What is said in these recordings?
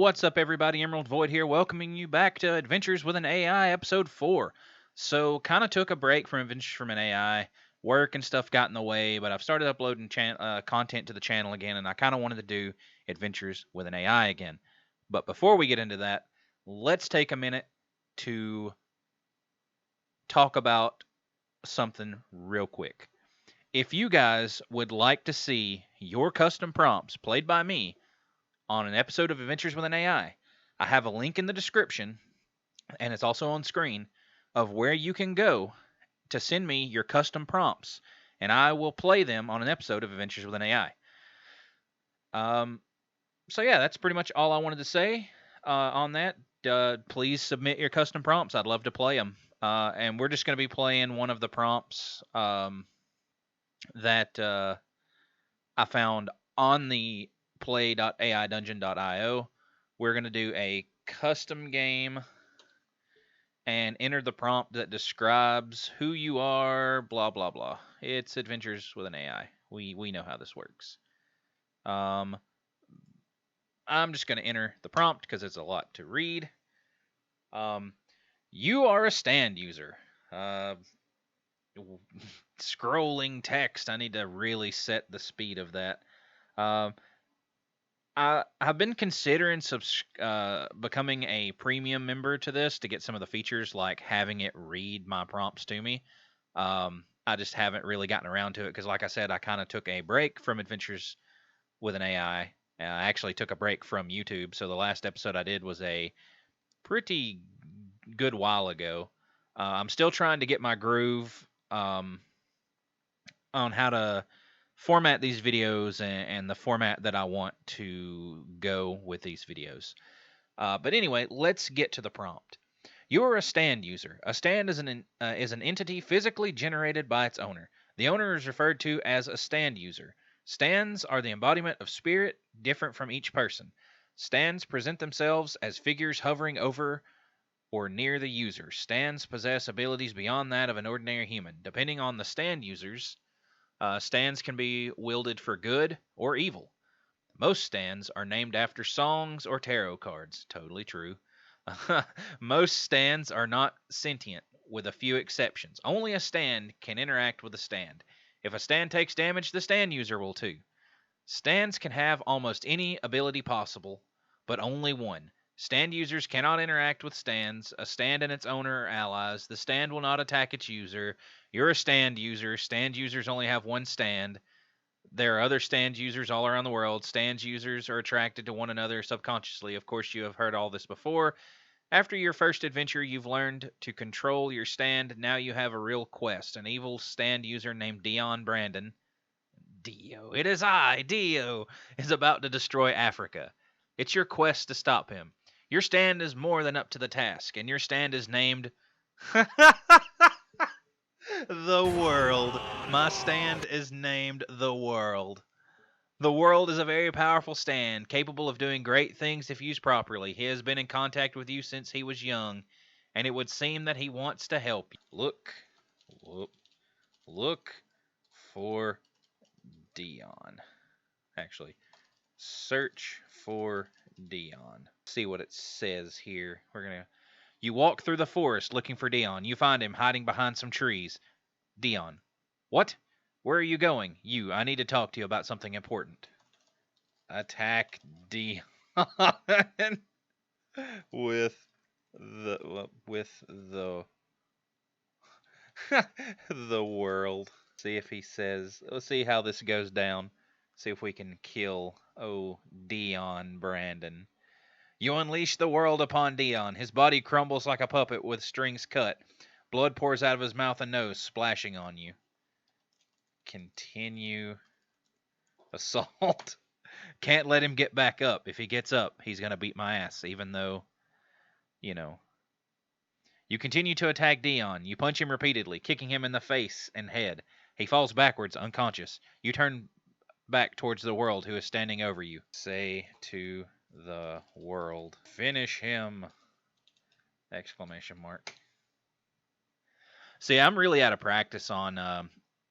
What's up, everybody? Emerald Void here, welcoming you back to Adventures with an AI, episode 4. So, kind of took a break from Adventures from an AI. Work and stuff got in the way, but I've started uploading content to the channel again, and I kind of wanted to do Adventures with an AI again. But before we get into that, let's take a minute to talk about something real quick. If you guys would like to see your custom prompts played by me on an episode of Adventures with an AI, I have a link in the description, and it's also on screen, of where you can go to send me your custom prompts, and I will play them on an episode of Adventures with an AI. So yeah, that's pretty much all I wanted to say on that. Please submit your custom prompts. I'd love to play them. And we're just going to be playing one of the prompts that I found on the play.aidungeon.io. We're going to do a custom game and enter the prompt that describes who you are, blah, blah, blah. It's Adventures with an AI. We know how this works. I'm just going to enter the prompt because it's a lot to read. You are a stand user. Scrolling text. I need to really set the speed of that. I've been considering becoming a premium member to this to get some of the features, like having it read my prompts to me. I just haven't really gotten around to it because, like I said, I kind of took a break from Adventures with an AI. I actually took a break from YouTube, so the last episode I did was a pretty good while ago. I'm still trying to get my groove on how to format these videos and the format that I want to go with these videos. But anyway, let's get to the prompt. You are a stand user. A stand is an entity physically generated by its owner. The owner is referred to as a stand user. Stands are the embodiment of spirit, different from each person. Stands present themselves as figures hovering over or near the user. Stands possess abilities beyond that of an ordinary human. Depending on the stand users, stands can be wielded for good or evil. Most stands are named after songs or tarot cards. Totally true. Most stands are not sentient, with a few exceptions. Only a stand can interact with a stand. If a stand takes damage, the stand user will too. Stands can have almost any ability possible, but only one. Stand users cannot interact with stands. A stand and its owner are allies. The stand will not attack its user. You're a stand user. Stand users only have one stand. There are other stand users all around the world. Stand users are attracted to one another subconsciously. Of course, you have heard all this before. After your first adventure, you've learned to control your stand. Now you have a real quest. An evil stand user named Dion Brandon, Dio, it is I, Dio, is about to destroy Africa. It's your quest to stop him. Your stand is more than up to the task, and your stand is named the World. My stand is named the World. The World is a very powerful stand, capable of doing great things if used properly. He has been in contact with you since he was young, and it would seem that he wants to help you. Look for Dion. Actually, search for Dion. See what it says here. You walk through the forest looking for Dion. You find him hiding behind some trees. Dion. What? Where are you going? I need to talk to you about something important. Attack Dion with the the world. See if he says. Let's see how this goes down. See if we can kill Dion Brandon. You unleash the world upon Dion. His body crumbles like a puppet with strings cut. Blood pours out of his mouth and nose, splashing on you. Continue assault. Can't let him get back up. If he gets up, he's going to beat my ass, even though, You continue to attack Dion. You punch him repeatedly, kicking him in the face and head. He falls backwards, unconscious. You turn back towards the world, who is standing over you. Say to the world, finish him! Exclamation mark. See, I'm really out of practice on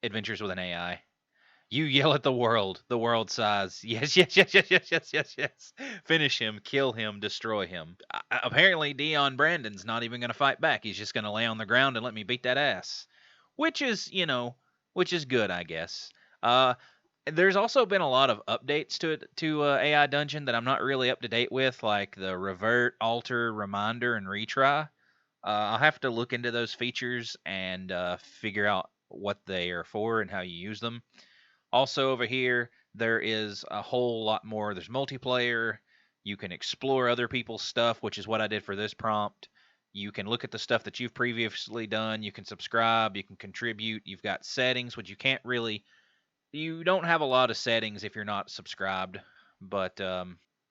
Adventures with an AI. You yell at the world sighs. Yes, yes, yes, yes, yes, yes, yes, yes. Finish him, kill him, destroy him. Apparently, Dion Brandon's not even going to fight back. He's just going to lay on the ground and let me beat that ass. Which is, which is good, I guess. Uh, there's also been a lot of updates to AI Dungeon that I'm not really up to date with, like the revert, alter, reminder, and retry. I'll have to look into those features and figure out what they are for and how you use them. Also, over here, there is a whole lot more. There's multiplayer. You can explore other people's stuff, which is what I did for this prompt. You can look at the stuff that you've previously done. You can subscribe. You can contribute. You've got settings, which you can't really. You don't have a lot of settings if you're not subscribed. But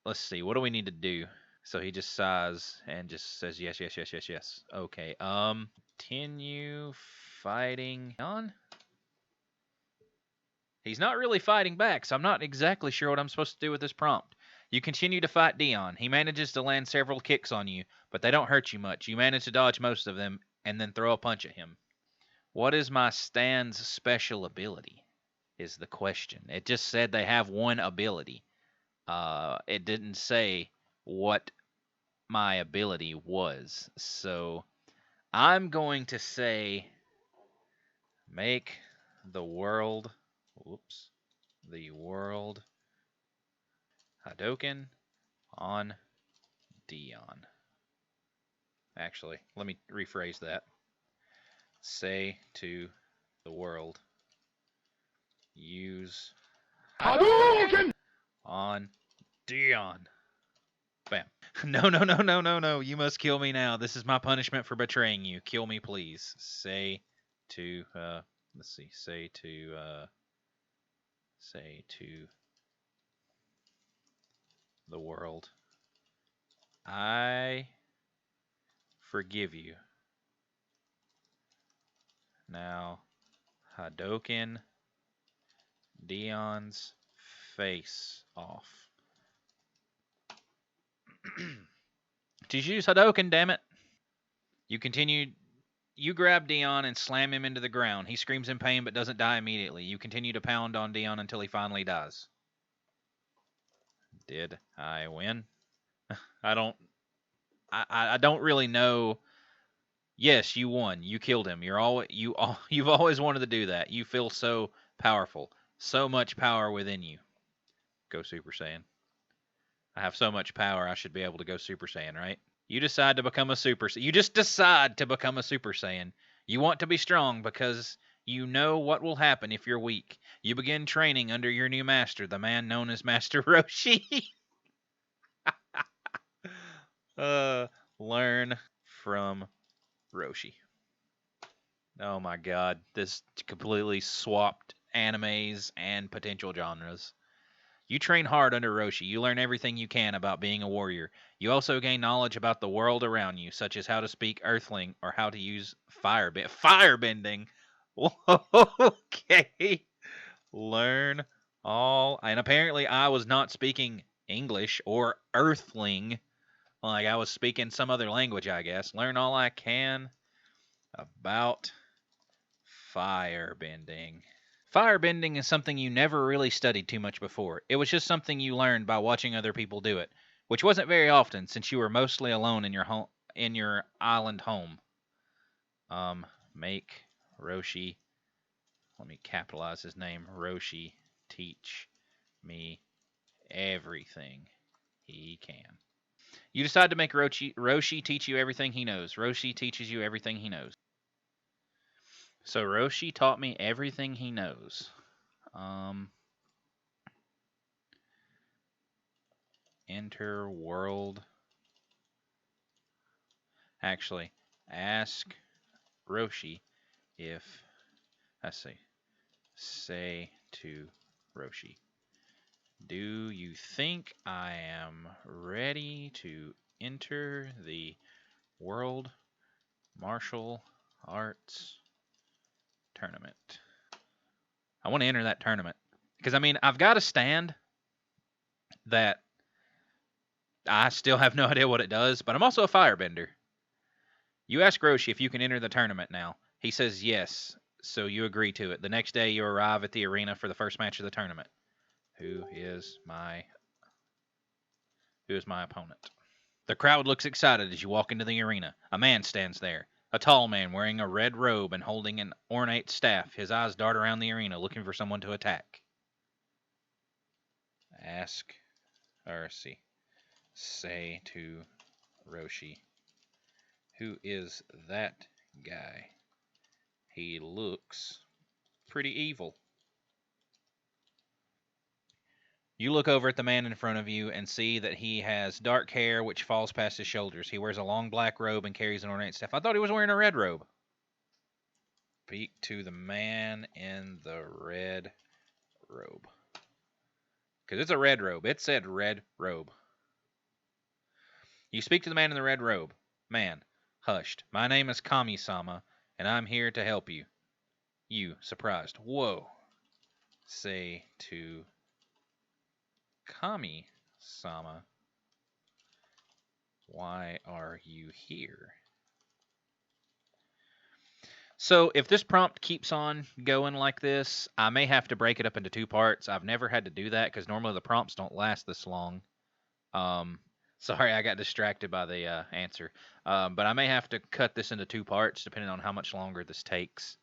let's see. What do we need to do? So he just sighs and just says yes, yes, yes, yes, yes. Okay. Continue fighting on. He's not really fighting back, so I'm not exactly sure what I'm supposed to do with this prompt. You continue to fight Dion. He manages to land several kicks on you, but they don't hurt you much. You manage to dodge most of them and then throw a punch at him. What is my stand's special ability? Is the question. It just said they have one ability. It didn't say what my ability was. So I'm going to say make the world. Whoops. The world Hadoken on Dion. Actually, let me rephrase that. Say to the world, use Hadouken on Dion. Bam. No, no, no, no, no, no. You must kill me now. This is my punishment for betraying you. Kill me, please. Say to, let's see. Say to the world, I forgive you. Now, Hadoken Dion's face off. Did you use Hadoken, damn it? You continue. You grab Dion and slam him into the ground. He screams in pain but doesn't die immediately. You continue to pound on Dion until he finally dies. Did I win? I don't. I don't really know. Yes, you won. You killed him. You've always wanted to do that. You feel so powerful. So much power within you. Go Super Saiyan. I have so much power, I should be able to go Super Saiyan, right? You decide to become a Super Saiyan. You just decide to become a Super Saiyan. You want to be strong because you know what will happen if you're weak. You begin training under your new master, the man known as Master Roshi. Learn from Roshi. Oh my god, this completely swapped animes and potential genres. You train hard under Roshi. You learn everything you can about being a warrior. You also gain knowledge about the world around you, such as how to speak Earthling or how to use firebending. Okay. Learn all. And apparently I was not speaking English or Earthling. Like I was speaking some other language, I guess. Learn all I can about firebending. Firebending is something you never really studied too much before. It was just something you learned by watching other people do it, which wasn't very often since you were mostly alone in your island home. Make Roshi. Let me capitalize his name. Roshi teach me everything he can. You decide to make Roshi teach you everything he knows. Roshi teaches you everything he knows. So Roshi taught me everything he knows. Enter world. Actually, ask Roshi if. Let's see. Say to Roshi, do you think I am ready to enter the World Martial Arts Tournament? I want to enter that tournament. Because, I mean, I've got a stand that I still have no idea what it does, but I'm also a firebender. You ask Roshi if you can enter the tournament now. He says yes. So you agree to it. The next day you arrive at the arena for the first match of the tournament. Who is my opponent? The crowd looks excited as you walk into the arena. A man stands there. A tall man wearing a red robe and holding an ornate staff. His eyes dart around the arena looking for someone to attack. Say to Roshi, who is that guy? He looks pretty evil. You look over at the man in front of you and see that he has dark hair which falls past his shoulders. He wears a long black robe and carries an ornate staff. I thought he was wearing a red robe. Speak to the man in the red robe. Because it's a red robe. It said red robe. You speak to the man in the red robe. Man, hushed. My name is Kami-sama, and I'm here to help you. You, surprised. Whoa. Say to Kami-sama, why are you here? So if this prompt keeps on going like this, I may have to break it up into 2 parts. I've never had to do that because normally the prompts don't last this long. Sorry, I got distracted by the answer. But I may have to cut this into 2 parts depending on how much longer this takes.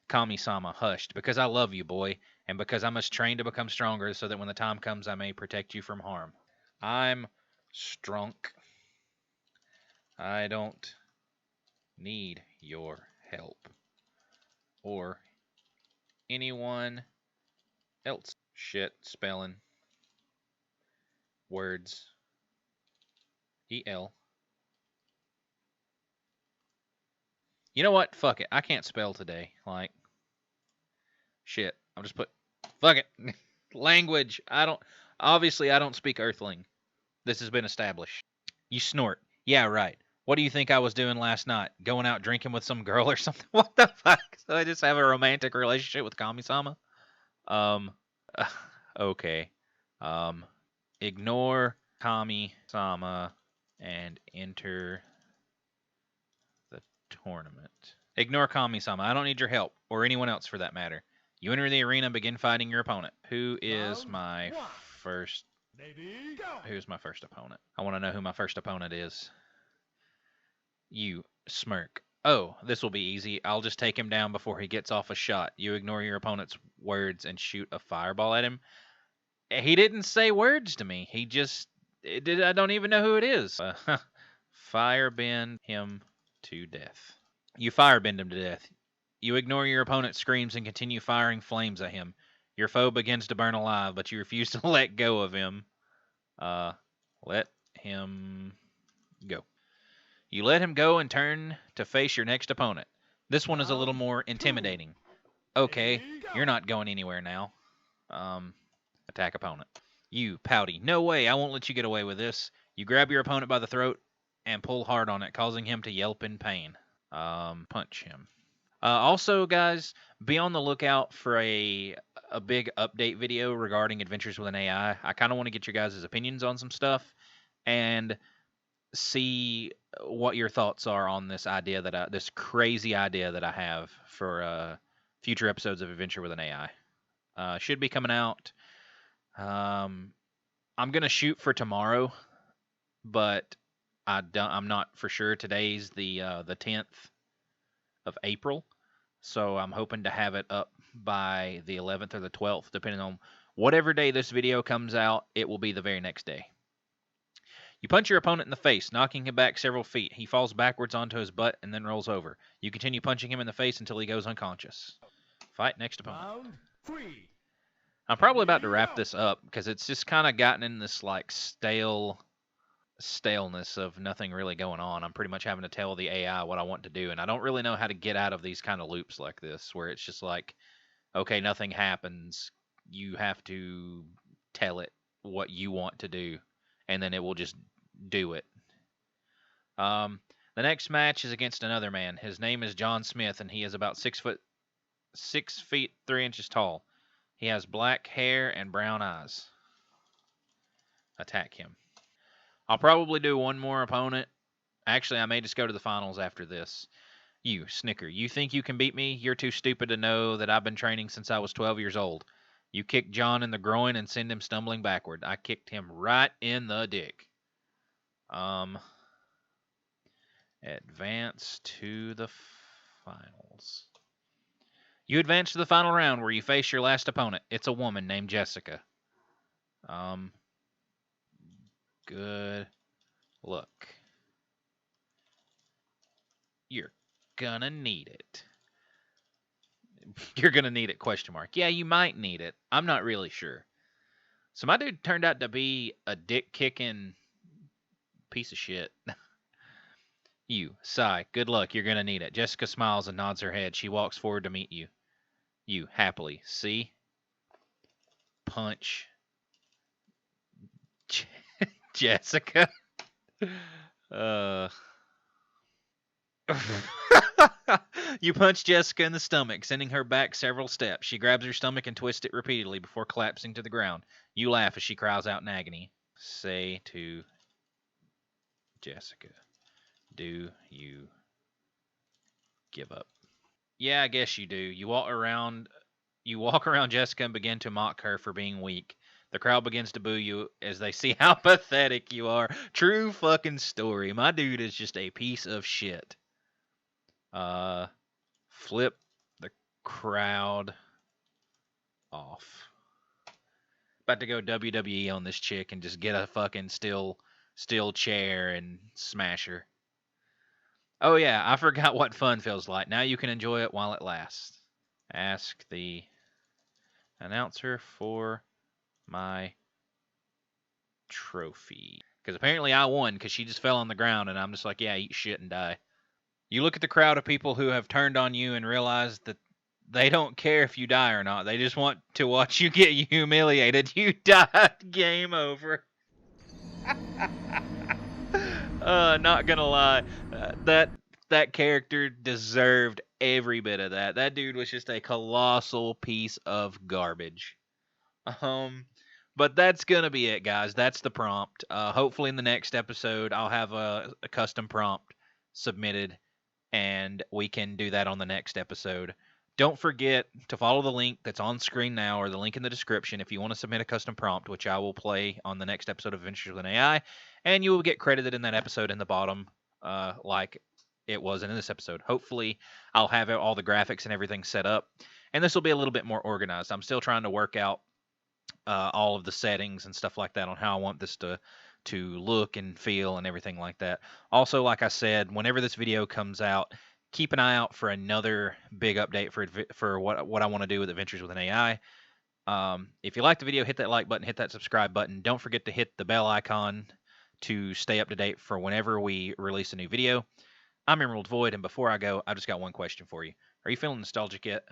Kami-sama, hushed, because I love you, boy, and because I must train to become stronger so that when the time comes I may protect you from harm. I'm strong. I don't need your help or anyone else. Shit, spelling. Words. E-L. You know what? Fuck it. I can't spell today. Like, shit. I'll just put, fuck it. Language. Obviously I don't speak Earthling. This has been established. You snort. Yeah, right. What do you think I was doing last night? Going out drinking with some girl or something? What the fuck? So I just have a romantic relationship with Kami-sama? Okay. Ignore Kami-sama and enter the tournament. Ignore Kami-sama. I don't need your help, or anyone else for that matter. You enter the arena and begin fighting your opponent. Who's my first opponent? I want to know who my first opponent is. You smirk. Oh, this will be easy. I'll just take him down before he gets off a shot. You ignore your opponent's words and shoot a fireball at him. He didn't say words to me. He just did. I don't even know who it is. Firebend him to death. You firebend him to death. You ignore your opponent's screams and continue firing flames at him. Your foe begins to burn alive, but you refuse to let go of him. Let him go. You let him go and turn to face your next opponent. This one is a little more intimidating. Okay, you're not going anywhere now. Attack opponent. You, pouty. No way, I won't let you get away with this. You grab your opponent by the throat and pull hard on it, causing him to yelp in pain. Punch him. Also, guys, be on the lookout for a big update video regarding Adventures with an AI. I kind of want to get your guys' opinions on some stuff and see what your thoughts are on this idea this crazy idea that I have for future episodes of Adventure with an AI. Should be coming out. I'm gonna shoot for tomorrow, but I'm not for sure. Today's the 10th of April, so I'm hoping to have it up by the 11th or the 12th, depending on whatever day this video comes out. It will be the very next day. You punch your opponent in the face, knocking him back several feet. He falls backwards onto his butt and then rolls over. You continue punching him in the face until he goes unconscious. Fight next opponent. I'm probably about to wrap this up because it's just kind of gotten in this like staleness of nothing really going on. I'm pretty much having to tell the AI what I want to do, and I don't really know how to get out of these kind of loops like this where it's just like, okay, nothing happens. You have to tell it what you want to do, and then it will just do it. The next match is against another man. His name is John Smith, and he is about 6 feet 3 inches tall. He has black hair and brown eyes. Attack him. I'll probably do one more opponent. Actually, I may just go to the finals after this. You, Snicker, you think you can beat me? You're too stupid to know that I've been training since I was 12 years old. You kick John in the groin and send him stumbling backward. I kicked him right in the dick. Advance to the finals. You advance to the final round where you face your last opponent. It's a woman named Jessica. Good luck. You're gonna need it. You're gonna need it, question mark. Yeah, you might need it. I'm not really sure. So my dude turned out to be a dick kicking piece of shit. You, sigh. Good luck. You're gonna need it. Jessica smiles and nods her head. She walks forward to meet you. You, happily. See? Punch. Jessica. You punch Jessica in the stomach, sending her back several steps. She grabs her stomach and twists it repeatedly before collapsing to the ground. You laugh as she cries out in agony. Say to Jessica, do you give up? Yeah, I guess you do. You walk around Jessica and begin to mock her for being weak. The crowd begins to boo you as they see how pathetic you are. True fucking story. My dude is just a piece of shit. Flip the crowd off. About to go WWE on this chick and just get a fucking steel chair and smash her. Oh yeah, I forgot what fun feels like. Now you can enjoy it while it lasts. Ask the announcer for my trophy. Because apparently I won because she just fell on the ground and I'm just like, yeah, eat shit and die. You look at the crowd of people who have turned on you and realize that they don't care if you die or not. They just want to watch you get humiliated. You died. Game over. Not gonna lie, that character deserved every bit of that. That dude was just a colossal piece of garbage. But that's gonna be it, guys. That's the prompt. Hopefully, in the next episode, I'll have a custom prompt submitted, and we can do that on the next episode. Don't forget to follow the link that's on screen now or the link in the description if you want to submit a custom prompt, which I will play on the next episode of Adventures with an AI, and you will get credited in that episode in the bottom, like it was in this episode. Hopefully, I'll have all the graphics and everything set up, and this will be a little bit more organized. I'm still trying to work out all of the settings and stuff like that on how I want this to look and feel and everything like that. Also, like I said, whenever this video comes out, keep an eye out for another big update for what I want to do with Adventures with an AI. If you like the video, hit that like button, hit that subscribe button. Don't forget to hit the bell icon to stay up to date for whenever we release a new video. I'm Emerald Void, and before I go, I've just got one question for you. Are you feeling nostalgic yet?